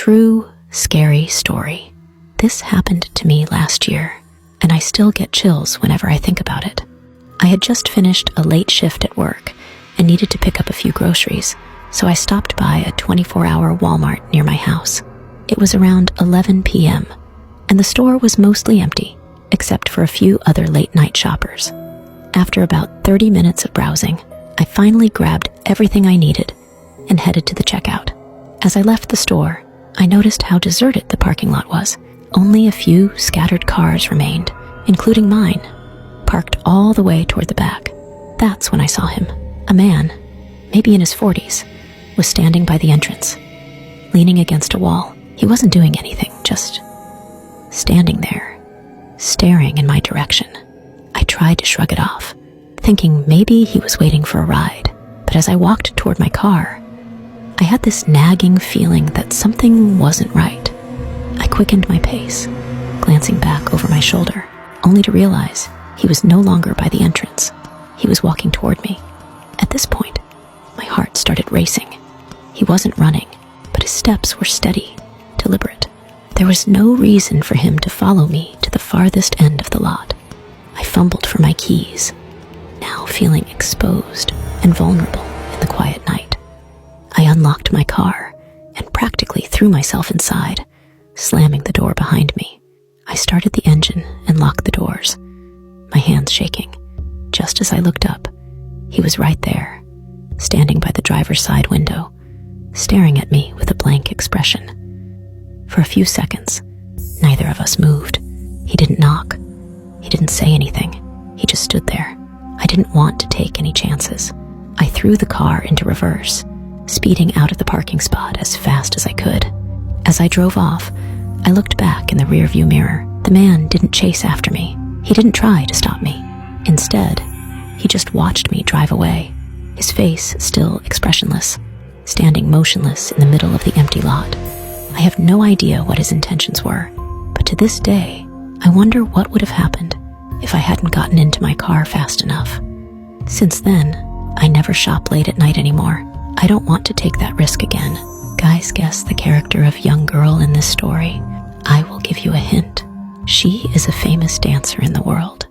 true, scary story. This happened to me last year, and I still get chills whenever I think about it. I had just finished a late shift at work and needed to pick up a few groceries, so I stopped by a 24-hour Walmart near my house. It was around 11 p.m., and the store was mostly empty, except for a few other late-night shoppers. After about 30 minutes of browsing, I finally grabbed everything I needed and headed to the checkout. As I left the store, I noticed how deserted the parking lot was. Only a few scattered cars remained, including mine, parked all the way toward the back. That's when I saw him. A man, maybe in his 40s, was standing by the entrance, leaning against a wall. He wasn't doing anything, just standing there, staring in my direction. I tried to shrug it off, thinking maybe he was waiting for a ride. But as I walked toward my car, I had this nagging feeling that something wasn't right. I quickened my pace, glancing back over my shoulder, only to realize he was no longer by the entrance. He was walking toward me. At this point, my heart started racing. He wasn't running, but his steps were steady, deliberate. There was no reason for him to follow me to the farthest end of the lot. I fumbled for my keys, now feeling exposed and vulnerable in the quiet night. I unlocked my car and practically threw myself inside, slamming the door behind me. I started the engine and locked the doors, my hands shaking. Just as I looked up, he was right there, standing by the driver's side window, staring at me with a blank expression. For a few seconds, neither of us moved. He didn't knock. He didn't say anything. He just stood there. I didn't want to take any chances. I threw the car into reverse, speeding out of the parking spot as fast as I could. As I drove off, I looked back in the rearview mirror. The man didn't chase after me. He didn't try to stop me. Instead, he just watched me drive away, his face still expressionless, standing motionless in the middle of the empty lot. I have no idea what his intentions were, but to this day, I wonder what would have happened if I hadn't gotten into my car fast enough. Since then, I never shop late at night anymore. I don't want to take that risk again. Guys, guess the character of young girl in this story. I will give you a hint. She is a famous dancer in the world.